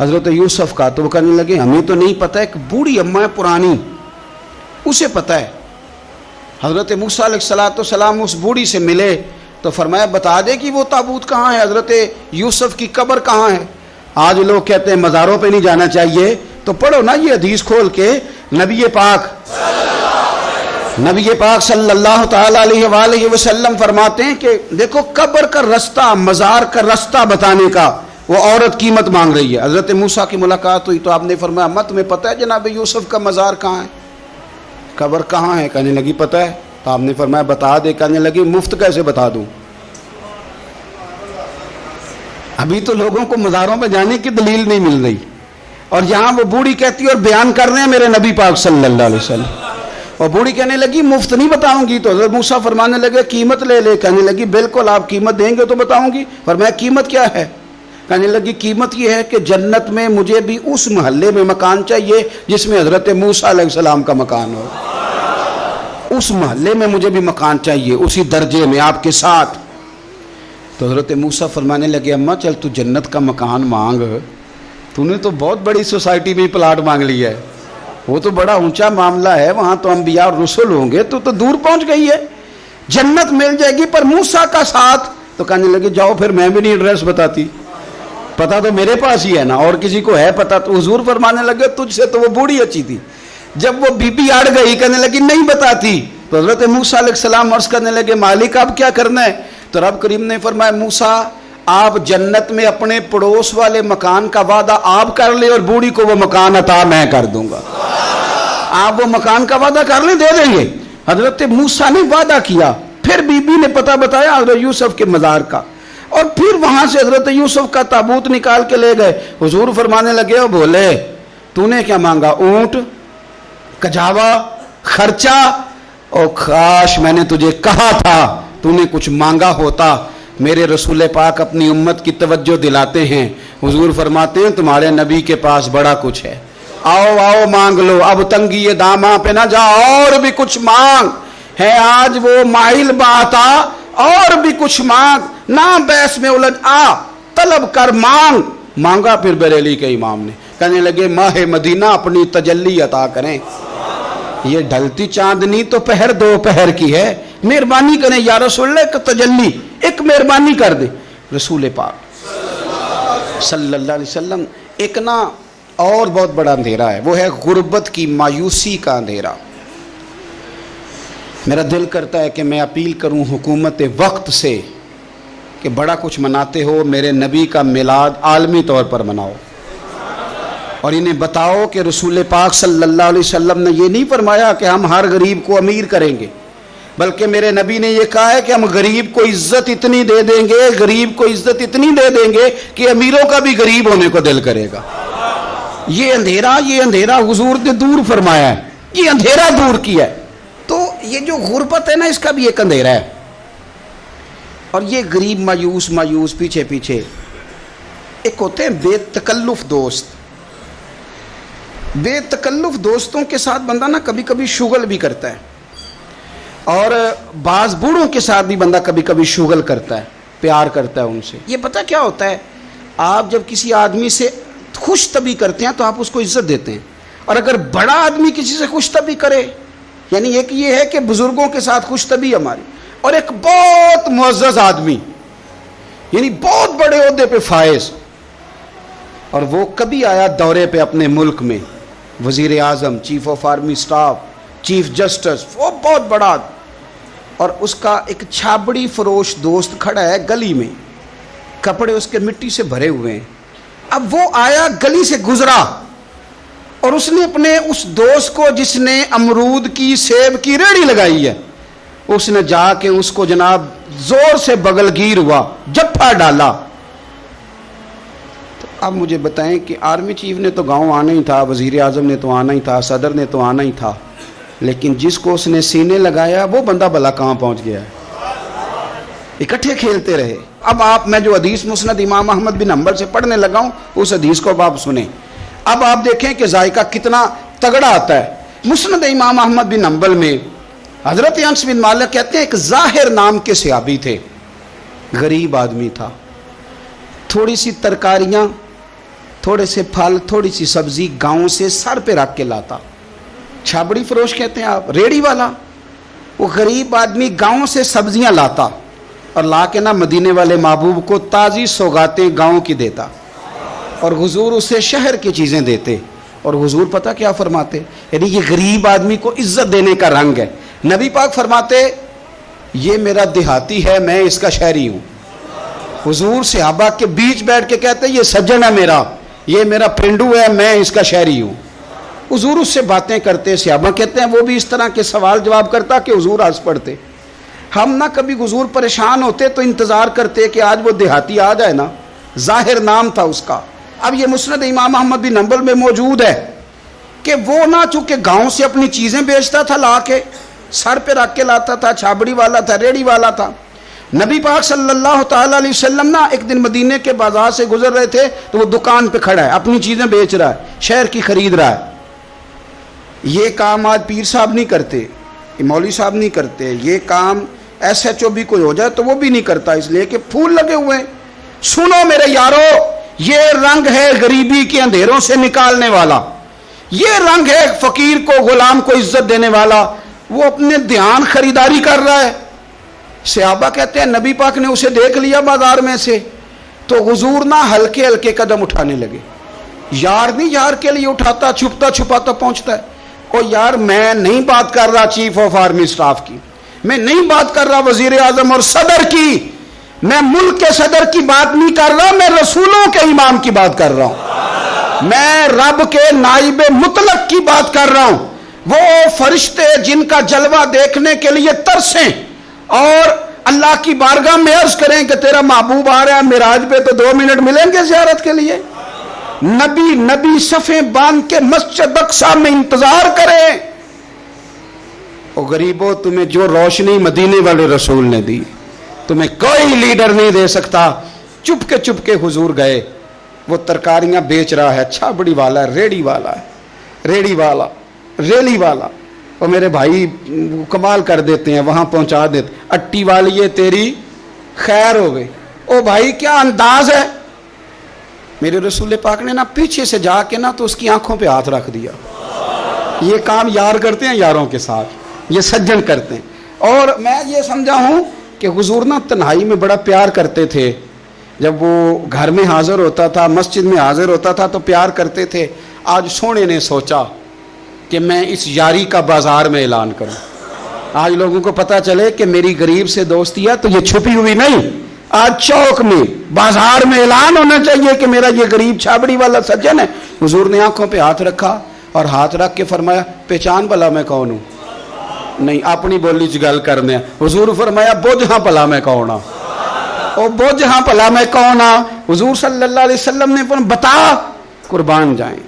حضرت یوسف کا، تو وہ کہنے لگے ہمیں تو نہیں پتہ، ایک بوڑھی اماں پرانی اسے پتہ ہے۔ حضرت موسیٰ علیہ السلام اس بوڑھی سے ملے تو فرمایا بتا دے کہ وہ تابوت کہاں ہے، حضرت یوسف کی قبر کہاں ہے۔ آج لوگ کہتے ہیں مزاروں پہ نہیں جانا چاہیے، تو پڑھو نا یہ حدیث کھول کے، نبی پاک صلی اللہ تعالیٰ علیہ وآلہ وسلم فرماتے ہیں کہ دیکھو قبر کا رستہ، مزار کا رستہ بتانے کا وہ عورت قیمت مانگ رہی ہے۔ حضرت موسیٰ کی ملاقات ہوئی تو آپ نے فرمایا اماں تمہیں پتہ ہے جناب یوسف کا مزار کہاں ہے، قبر کہاں ہے؟ کہنے لگی پتہ ہے۔ تو آپ نے فرمایا بتا دے۔ کہنے لگی مفت کیسے بتا دوں، ابھی تو لوگوں کو مزاروں پہ جانے کی دلیل نہیں مل رہی، اور یہاں وہ بوڑھی کہتی اور بیان کر رہے ہیں میرے نبی پاک صلی اللہ علیہ وسلم، اور بوڑھی کہنے لگی مفت نہیں بتاؤں گی۔ تو حضرت موسیٰ فرمانے لگے قیمت لے لے۔ کہنے لگی بالکل آپ قیمت دیں گے تو بتاؤں گی۔ فرمایا قیمت کیا ہے؟ کہنے لگی قیمت یہ ہے کہ جنت میں مجھے بھی اس محلے میں مکان چاہیے جس میں حضرت موسیٰ علیہ السلام کا مکان ہو، اس محلے میں مجھے بھی مکان چاہیے، اسی درجے میں آپ کے ساتھ۔ تو حضرت موسیٰ فرمانے لگے اماں چل تو جنت کا مکان مانگ، تو نے تو بہت بڑی سوسائٹی میں پلاٹ مانگ لیا ہے، وہ تو بڑا اونچا معاملہ ہے، وہاں تو انبیاء اور رسول ہوں گے، تو دور پہنچ گئی ہے، جنت مل جائے گی پر موسیٰ کا ساتھ۔ تو کہنے لگے جاؤ پھر میں بھی نہیں ایڈریس بتاتی، پتہ تو میرے پاس ہی ہے نا، اور کسی کو ہے پتہ؟ تو حضور فرمانے لگے تجھ سے تو وہ بوڑھی اچھی تھی۔ جب وہ بی بی اڑ گئی کہنے لگی نہیں بتاتی، تو حضرت موسیٰ علیہ السلام عرض کرنے لگے مالک اب کیا کرنا ہے؟ تو رب کریم نے فرمایا موسیٰ آپ جنت میں اپنے پڑوس والے مکان کا وعدہ آپ کر لیں اور بوڑھی کو وہ مکان عطا میں کر دوں گا، آپ وہ مکان کا وعدہ کر لیں دے دیں گے۔ حضرت موسیٰ نے وعدہ کیا، پھر پھر بی بی نے پتہ بتایا حضرت یوسف کے مزار کا، اور پھر وہاں سے حضرت یوسف کا تابوت نکال کے لے گئے. حضور فرمانے لگے اور بولے تو نے کیا مانگا؟ اونٹ، کجاوا، خرچہ؟ اور کاش میں نے تجھے کہا تھا تو نے کچھ مانگا ہوتا. میرے رسول پاک اپنی امت کی توجہ دلاتے ہیں. حضور فرماتے ہیں تمہارے نبی کے پاس بڑا کچھ ہے، آؤ آؤ مانگ لو، اب تنگی یہ داماں پہ نہ جا، اور بھی کچھ مانگ. ہے آج وہ مائل باتا، اور بھی کچھ مانگ، نہ بحث میں الجھ آ، طلب کر، مانگ. مانگا پھر بریلی کے امام نے، کہنے لگے ماہ مدینہ اپنی تجلی عطا کریں. یہ ڈھلتی چاندنی تو پہر دو پہر کی ہے، مہربانی کریں یا رسول اللہ، ایک تجلی، ایک مہربانی کر دیں. رسول پاک صلی اللہ علیہ وسلم ایک نا اور بہت بڑا اندھیرا ہے، وہ ہے غربت کی مایوسی کا اندھیرا. میرا دل کرتا ہے کہ میں اپیل کروں حکومت وقت سے کہ بڑا کچھ مناتے ہو، میرے نبی کا میلاد عالمی طور پر مناؤ، اور انہیں بتاؤ کہ رسول پاک صلی اللہ علیہ وسلم نے یہ نہیں فرمایا کہ ہم ہر غریب کو امیر کریں گے، بلکہ میرے نبی نے یہ کہا ہے کہ ہم غریب کو عزت اتنی دے دیں گے، غریب کو عزت اتنی دے دیں گے کہ امیروں کا بھی غریب ہونے کو دل کرے گا. یہ اندھیرا حضور نے دور فرمایا ہے، یہ اندھیرا دور کیا ہے. تو یہ جو غربت ہے نا، اس کا بھی ایک اندھیرا ہے. اور یہ غریب مایوس پیچھے ایک ہوتے ہیں بے تکلف دوست. بے تکلف دوستوں کے ساتھ بندہ نا کبھی کبھی شغل بھی کرتا ہے، اور بعض بوڑھوں کے ساتھ بھی بندہ کبھی کبھی شغل کرتا ہے، پیار کرتا ہے ان سے. یہ پتہ کیا ہوتا ہے، آپ جب کسی آدمی سے خوش طبی کرتے ہیں تو آپ اس کو عزت دیتے ہیں، اور اگر بڑا آدمی کسی سے خوش طبی کرے، یعنی ایک یہ ہے کہ بزرگوں کے ساتھ خوش طبی ہماری، اور ایک بہت معزز آدمی یعنی بہت بڑے عہدے پہ فائز، اور وہ کبھی آیا دورے پہ اپنے ملک میں، وزیر اعظم، chief of army staff, chief justice, وہ بہت بڑا، اور اس کا ایک چھابڑی فروش دوست کھڑا ہے گلی میں، کپڑے اس کے مٹی سے بھرے ہوئے ہیں. اب وہ آیا گلی سے گزرا، اور اس نے اپنے اس دوست کو جس نے امرود کی سیب کی ریڑھی لگائی ہے، اس نے جا کے اس کو جناب زور سے بغل گیر ہوا، جپا ڈالا. تو اب مجھے بتائیں کہ آرمی چیف نے تو گاؤں آنا ہی تھا، وزیر اعظم نے تو آنا ہی تھا، صدر نے تو آنا ہی تھا، لیکن جس کو اس نے سینے لگایا وہ بندہ بھلا کہاں پہنچ گیا ہے. اکٹھے کھیلتے رہے. اب میں جو حدیث مسند امام احمد بن حنبل سے پڑھنے لگا ہوں، اس حدیث کو اب آپ سنیں. اب آپ دیکھیں کہ ذائقہ کتنا تگڑا آتا ہے. مسند امام احمد بن حنبل میں حضرت انس بن مالک کہتے ہیں ایک ظاہر نام کے صحابی تھے، غریب آدمی تھا، تھوڑی سی ترکاریاں، تھوڑے سے پھل، تھوڑی سی سبزی گاؤں سے سر پہ رکھ کے لاتا. چھابڑی فروش کہتے ہیں آپ، ریڑھی والا. وہ غریب آدمی گاؤں سے سبزیاں لاتا اور لا کے نہ مدینے والے محبوب کو تازی سوغاتیں گاؤں کی دیتا، اور حضور اسے شہر کی چیزیں دیتے. اور حضور پتہ کیا فرماتے، یعنی یہ غریب آدمی کو عزت دینے کا رنگ ہے. نبی پاک فرماتے یہ میرا دیہاتی ہے، میں اس کا شہری ہوں. حضور صحابہ کے بیچ بیٹھ کے کہتے یہ سجن ہے میرا، یہ میرا پرنڈو ہے، میں اس کا شہری ہوں. حضور اس سے باتیں کرتے، صحابہ کہتے ہیں وہ بھی اس طرح کے سوال جواب کرتا کہ حضور ہنس پڑتے. ہم نہ کبھی حضور پریشان ہوتے تو انتظار کرتے کہ آج وہ دیہاتی آ جائے نا، ظاہر نام تھا اس کا. اب یہ مسند امام احمد بن حنبل میں موجود ہے کہ وہ نہ چونکہ گاؤں سے اپنی چیزیں بیچتا تھا، لا کے سر پہ رکھ کے لاتا تھا، چھابڑی والا تھا، ریڑھی والا تھا. نبی پاک صلی اللہ تعالیٰ علیہ وسلم نا ایک دن مدینے کے بازار سے گزر رہے تھے تو وہ دکان پہ کھڑا ہے، اپنی چیزیں بیچ رہا ہے، شہر کی خرید رہا ہے. یہ کام آج پیر صاحب نہیں کرتے، مولوی صاحب نہیں کرتے، یہ کام ایس ایچ او بھی کوئی ہو جائے تو وہ بھی نہیں کرتا، اس لیے کہ پھول لگے ہوئے ہیں. سنو میرے یارو، یہ رنگ ہے غریبی کے اندھیروں سے نکالنے والا، یہ رنگ ہے فقیر کو، غلام کو عزت دینے والا. وہ اپنے دھیان خریداری کر رہا ہے. صحابہ کہتے ہیں نبی پاک نے اسے دیکھ لیا بازار میں سے تو حضور نہ ہلکے ہلکے قدم اٹھانے لگے. یار نہیں یار کے لیے اٹھاتا، چھپتا چھپاتا پہنچتا ہے. اور یار میں نہیں بات کر رہا چیف آف آرمی سٹاف کی، میں نہیں بات کر رہا وزیر اعظم اور صدر کی، میں ملک کے صدر کی بات نہیں کر رہا، میں رسولوں کے امام کی بات کر رہا ہوں، میں رب کے نائب مطلق کی بات کر رہا ہوں. وہ فرشتے جن کا جلوہ دیکھنے کے لیے ترسیں اور اللہ کی بارگاہ میں عرض کریں کہ تیرا محبوب آ رہا ہے معراج پہ، تو 2 منٹ ملیں گے زیارت کے لیے؟ نبی صفیں باندھ کے مسجد اقصی میں انتظار کریں۔ او غریبو، تمہیں جو روشنی مدینے والے رسول نے دی تمہیں کوئی لیڈر نہیں دے سکتا۔ چپ کے حضور گئے، وہ ترکاریاں بیچ رہا ہے، چھابڑی والا، ریڑی والا، اور میرے بھائی کمال کر دیتے ہیں، وہاں پہنچا دیتے، اٹی والی تیری خیر ہو گئی۔ او بھائی کیا انداز ہے! میرے رسول پاک نے نا پیچھے سے جا کے نا تو اس کی آنکھوں پہ ہاتھ رکھ دیا۔ یہ کام یار کرتے ہیں یاروں کے ساتھ، یہ سجن کرتے ہیں۔ اور میں یہ سمجھا ہوں کہ حضور نا تنہائی میں بڑا پیار کرتے تھے، جب وہ گھر میں حاضر ہوتا تھا، مسجد میں حاضر ہوتا تھا تو پیار کرتے تھے۔ آج سونے نے سوچا کہ میں اس یاری کا بازار میں اعلان کروں، آج لوگوں کو پتہ چلے کہ میری غریب سے دوستی ہے، تو یہ چھپی ہوئی نہیں، آج چوک میں بازار میں اعلان ہونا چاہیے کہ میرا یہ غریب چھابڑی والا سجن ہے۔ حضور نے آنکھوں پہ ہاتھ رکھا اور ہاتھ رکھ کے فرمایا پہچان بھلا میں کون ہوں؟ نہیں، اپنی بولی چ گل کرنے۔ حضور فرمایا بوجھ ہاں بھلا میں کون ہاں، او بوجھ ہاں بھلا میں کون ہاں۔ حضور صلی اللہ علیہ وسلم نے فرمایا بتا، قربان جائیں۔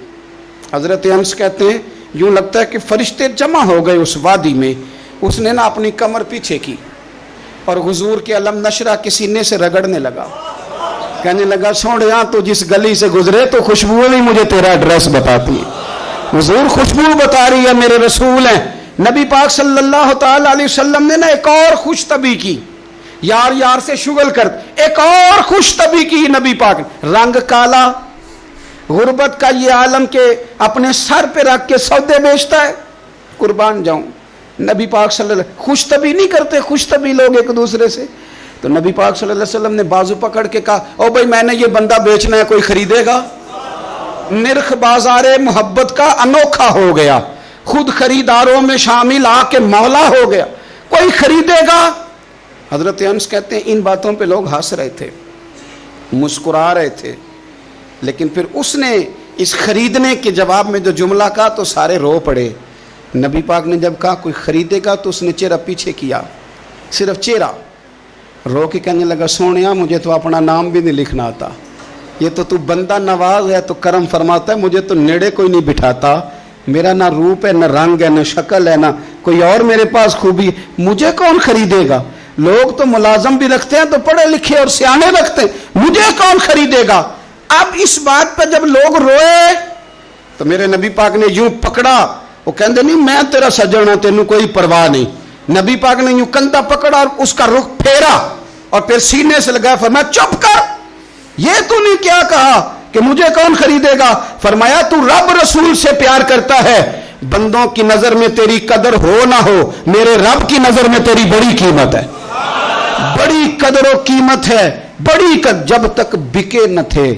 حضرت انس کہتے ہیں یوں لگتا ہے کہ فرشتے جمع ہو گئے اس وادی میں۔ اس نے نا اپنی کمر پیچھے کی اور حضور کے علم نشرہ کے سینے سے رگڑنے لگا، کہنے لگا سوڑیاں تو جس گلی سے گزرے تو خوشبو بھی مجھے تیرا ایڈریس بتاتی ہے۔ حضور خوشبو بتا رہی ہے، میرے رسول ہیں۔ نبی پاک صلی اللہ تعالی علیہ وسلم نے نا ایک اور خوش طبی کی، یار سے شغل کر ایک اور خوش طبی کی نبی پاک نے۔ رنگ کالا، غربت کا یہ عالم کے اپنے سر پہ رکھ کے سودے بیچتا ہے، قربان جاؤں۔ نبی پاک صلی اللہ علیہ وسلم خوش طبی نہیں کرتے، خوش طبی لوگ ایک دوسرے سے۔ تو نبی پاک صلی اللہ علیہ وسلم نے بازو پکڑ کے کہا او بھائی میں نے یہ بندہ بیچنا ہے، کوئی خریدے گا؟ نرخ بازار محبت کا انوکھا ہو گیا، خود خریداروں میں شامل آ کے مولا ہو گیا، کوئی خریدے گا؟ حضرت انس کہتے ہیں ان باتوں پہ لوگ ہنس رہے تھے، مسکرا رہے تھے، لیکن پھر اس نے اس خریدنے کے جواب میں جو جملہ کہا تو سارے رو پڑے۔ نبی پاک نے جب کہا کوئی خریدے گا تو اس نے چہرہ پیچھے کیا، صرف چہرہ، رو کے کہنے لگا سونیا مجھے تو اپنا نام بھی نہیں لکھنا آتا، یہ تو بندہ نواز ہے تو کرم فرماتا ہے، مجھے تو نیڑے کوئی نہیں بٹھاتا، میرا نہ روپ ہے، نہ رنگ ہے، نہ شکل ہے، نہ کوئی اور میرے پاس خوبی، مجھے کون خریدے گا؟ لوگ تو ملازم بھی رکھتے ہیں تو پڑھے لکھے اور سیانے رکھتے ہیں، مجھے کون خریدے گا؟ اب اس بات پہ جب لوگ روئے تو میرے نبی پاک نے یوں پکڑا، وہ کہندے نہیں میں تیرا سجن ہوں، تینوں کوئی پرواہ نہیں۔ نبی پاک نے یوں کندھا پکڑا اور اس کا رخ پھیرا اور پھر سینے سے لگایا، فرمایا چپ کر، یہ تو نہیں کیا کہا کہ مجھے کون خریدے گا؟ فرمایا تو رب رسول سے پیار کرتا ہے، بندوں کی نظر میں تیری قدر ہو نہ ہو، میرے رب کی نظر میں تیری بڑی قیمت ہے، بڑی قدر و قیمت ہے، بڑی قدر۔ جب تک بکے نہ تھے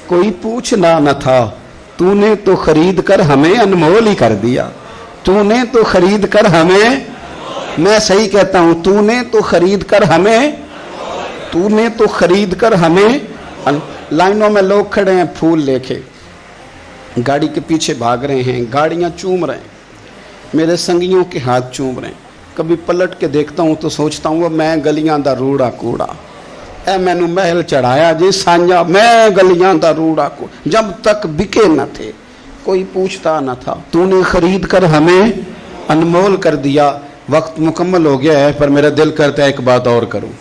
کوئی پوچھنا نہ تھا، تو نے تو خرید کر ہمیں انمول ہی کر دیا، تو نے تو خرید کر ہمیں، میں صحیح کہتا ہوں، تو نے تو خرید کر ہمیں، تو نے تو خرید کر ہمیں۔ لائنوں میں لوگ کھڑے ہیں پھول لے کے، گاڑی کے پیچھے بھاگ رہے ہیں، گاڑیاں چوم رہے ہیں، میرے سنگیوں کے ہاتھ چوم رہے ہیں، کبھی پلٹ کے دیکھتا ہوں تو سوچتا ہوں وہ میں گلیاں دا روڑا کوڑا، اے مینو محل چڑھایا جی سانجا، میں گلیاں دا روڑا کوڑا، جب تک بکے نہ تھے کوئی پوچھتا نہ تھا، تو نے خرید کر ہمیں انمول کر دیا۔ وقت مکمل ہو گیا ہے پر میرا دل کرتا ہے ایک بات اور کروں،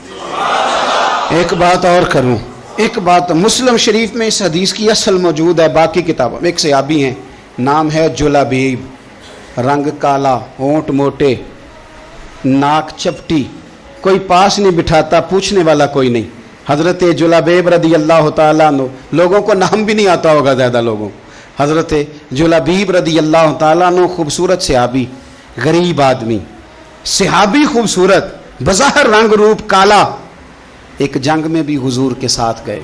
ایک بات اور کروں، ایک بات۔ مسلم شریف میں اس حدیث کی اصل موجود ہے، باقی کتابوں میں۔ ایک صحابی ہیں، نام ہے جلابیب، رنگ کالا، ہونٹ موٹے، ناک چپٹی، کوئی پاس نہیں بٹھاتا، پوچھنے والا کوئی نہیں۔ حضرت جلابیب رضی اللہ تعالیٰ عنہ، لوگوں کو نام بھی نہیں آتا ہوگا زیادہ لوگوں، حضرت جلابیب رضی اللہ تعالیٰ عنہ خوبصورت صحابی، غریب آدمی، صحابی خوبصورت، بظاہر رنگ روپ کالا۔ ایک جنگ میں بھی حضور کے ساتھ گئے،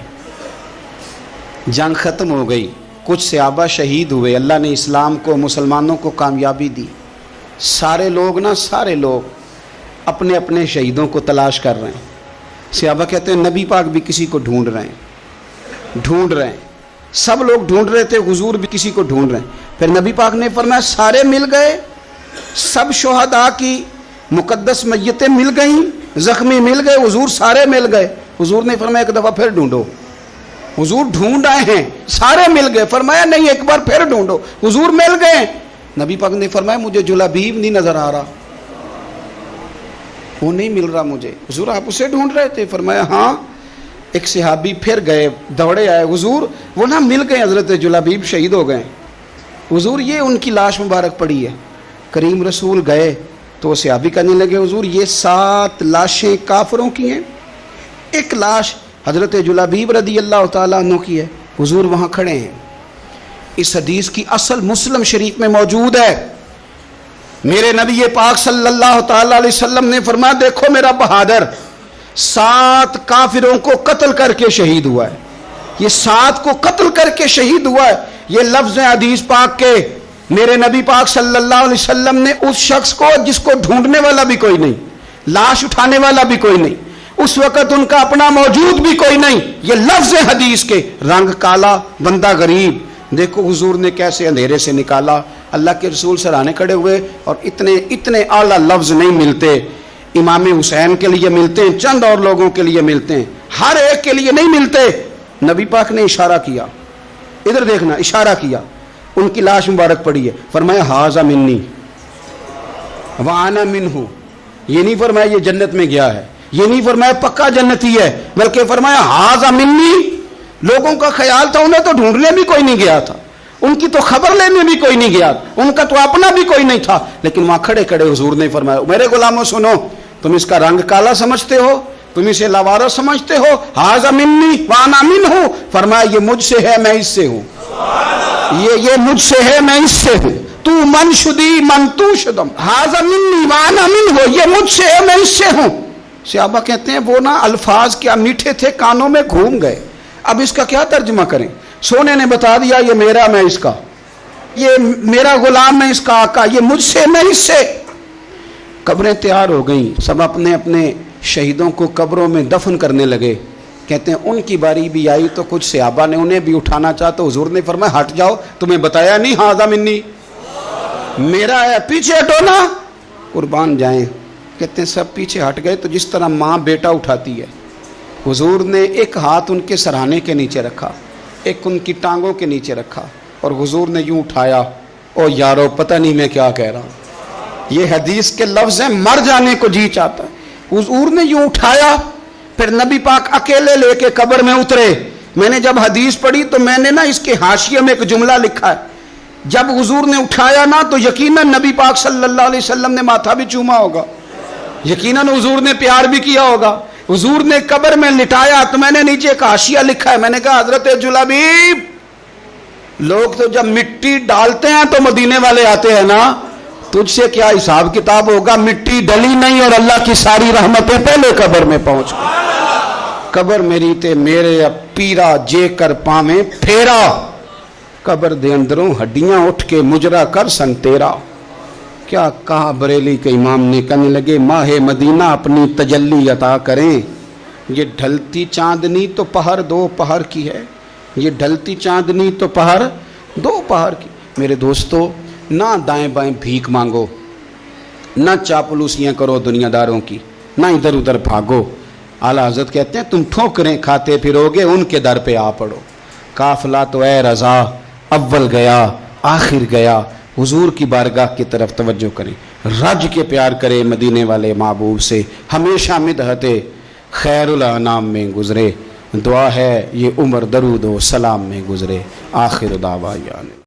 جنگ ختم ہو گئی، کچھ صحابہ شہید ہوئے، اللہ نے اسلام کو، مسلمانوں کو کامیابی دی۔ سارے لوگ اپنے اپنے شہیدوں کو تلاش کر رہے ہیں۔ صحابہ کہتے ہیں نبی پاک بھی کسی کو ڈھونڈ رہے ہیں، سب لوگ ڈھونڈ رہے تھے، حضور بھی کسی کو ڈھونڈ رہے ہیں۔ پھر نبی پاک نے فرمایا سارے مل گئے، سب شہداء کی مقدس میتیں مل گئیں، زخمی مل گئے حضور، سارے مل گئے. حضور نے فرمایا ایک دفعہ پھر ڈھونڈو. حضور ڈھونڈ آئے ہیں، سارے مل گئے. فرمایا نہیں، ایک بار پھر ڈھونڈو. حضور مل گئے. نبی پاک نے فرمایا مجھے جلابیب نہیں نظر آ رہا، وہ نہیں مل رہا مجھے. حضور آپ اسے ڈھونڈ رہے تھے؟ فرمایا ہاں. ایک صحابی پھر گئے، دوڑے آئے، حضور وہ نہ مل گئے، حضرت جلابیب شہید ہو گئے. حضور یہ ان کی لاش مبارک پڑی ہے. کریم رسول گئے تو وہ صحابی کہنے لگے حضور یہ 7 لاشیں کافروں کی ہیں، ایک لاش حضرت جلابیب رضی اللہ تعالیٰ عنہ کی ہے. حضور وہاں کھڑے ہیں. اس حدیث کی اصل مسلم شریف میں موجود ہے. میرے نبی پاک صلی اللہ تعالیٰ علیہ وسلم نے فرمایا دیکھو میرا بہادر 7 کافروں کو قتل کر کے شہید ہوا ہے. یہ 7 کو قتل کر کے شہید ہوا ہے. یہ لفظ حدیث پاک کے. میرے نبی پاک صلی اللہ علیہ وسلم نے اس شخص کو جس کو ڈھونڈنے والا بھی کوئی نہیں، لاش اٹھانے والا بھی کوئی نہیں، اس وقت ان کا اپنا موجود بھی کوئی نہیں، یہ لفظ حدیث کے، رنگ کالا بندہ غریب، دیکھو حضور نے کیسے اندھیرے سے نکالا. اللہ کے رسول سرانے کھڑے ہوئے اور اتنے اعلیٰ لفظ نہیں ملتے. امام حسین کے لیے ملتے ہیں، چند اور لوگوں کے لیے ملتے ہیں، ہر ایک کے لیے نہیں ملتے. نبی پاک نے اشارہ کیا، ادھر دیکھنا، اشارہ کیا، ان کی لاش مبارک پڑی ہے. فرمایا ھذا منی وانا منہ. یہ نہیں فرمایا یہ جنت میں گیا ہے، یہ نہیں فرمایا پکا جنتی ہے، بلکہ فرمایا ھذا منی. لوگوں کا خیال تھا انہیں تو ڈھونڈنے بھی کوئی نہیں گیا تھا، ان کی تو خبر لینے بھی کوئی نہیں گیا، ان کا تو اپنا بھی کوئی نہیں تھا، لیکن وہاں کھڑے کھڑے حضور نے فرمایا میرے غلاموں سنو، تم اس کا رنگ کالا سمجھتے ہو، تم اسے لاوارث سمجھتے ہو، ھذا منی وانا منہ. فرمایا یہ مجھ سے ہے میں اس سے ہوں، یہ مجھ سے ہے میں اس سے ہوں. تو من شدی من تو شدم، ھذا منی وانا منہ، یہ مجھ سے ہے میں اس سے ہوں. صحابہ کہتے ہیں وہ نا الفاظ کیا میٹھے تھے، کانوں میں گھوم گئے. اب اس کا کیا ترجمہ کریں؟ سونے نے بتا دیا یہ میرا میں اس کا، یہ میرا غلام میں اس کا آقا، یہ مجھ سے میں اس سے. قبریں تیار ہو گئیں، سب اپنے اپنے شہیدوں کو قبروں میں دفن کرنے لگے. کہتے ہیں ان کی باری بھی آئی تو کچھ صحابہ نے انہیں بھی اٹھانا چاہا تو حضور نے فرمایا ہٹ جاؤ، تمہیں بتایا نہیں ھذا منی، میرا ہے، پیچھے ہٹو نا، قربان جائیں. کہتے ہیں سب پیچھے ہٹ گئے تو جس طرح ماں بیٹا اٹھاتی ہے، حضور نے ایک ہاتھ ان کے سرہانے کے نیچے رکھا، ایک ان کی ٹانگوں کے نیچے رکھا، اور حضور نے یوں اٹھایا. او یارو پتہ نہیں میں کیا کہہ رہا ہوں، یہ حدیث کے لفظ ہیں، مر جانے کو جی چاہتا ہے. حضور نے یوں اٹھایا، پھر نبی پاک اکیلے لے کے قبر میں اترے. میں نے جب حدیث پڑھی تو میں نے نا اس کے حاشیے میں ایک جملہ لکھا ہے، جب حضور نے اٹھایا نا تو یقیناً نبی پاک صلی اللہ علیہ وسلم نے ماتھا بھی چوما ہوگا، یقیناً حضور نے پیار بھی کیا ہوگا. حضور نے قبر میں لٹایا تو میں نے نیچے ایک حاشیہ لکھا ہے، میں نے کہا حضرت جلابیب، لوگ تو جب مٹی ڈالتے ہیں تو مدینے والے آتے ہیں نا، تجھ سے کیا حساب کتاب ہوگا؟ مٹی ڈلی نہیں اور اللہ کی ساری رحمتیں پہلے قبر میں پہنچ گئی. قبر میری تے میرے اب پیرا جے کر پاویں پھیرا، قبر دے اندروں ہڈیاں اٹھ کے مجرا کر سن تیرا. کیا کہا بریلی کے امام نے، کہنے لگے ماہ مدینہ اپنی تجلی عطا کریں. یہ ڈھلتی چاندنی تو پہر 2 پہر کی ہے، یہ ڈھلتی چاندنی تو پہر 2 پہر کی. میرے دوستو، نہ دائیں بائیں بھیک مانگو، نہ چاپلوسیاں کرو دنیا داروں کی، نہ ادھر ادھر بھاگو. اعلیٰ حضرت کہتے ہیں تم ٹھوکریں کھاتے پھرو گے، ان کے در پہ آ پڑو. قافلہ تو اے رضا اول گیا آخر گیا. حضور کی بارگاہ کی طرف توجہ کریں، رج کے پیار کرے مدینے والے محبوب سے. ہمیشہ مدحت خیر الانام میں گزرے، دعا ہے یہ عمر درود و سلام میں گزرے. آخر دعوانا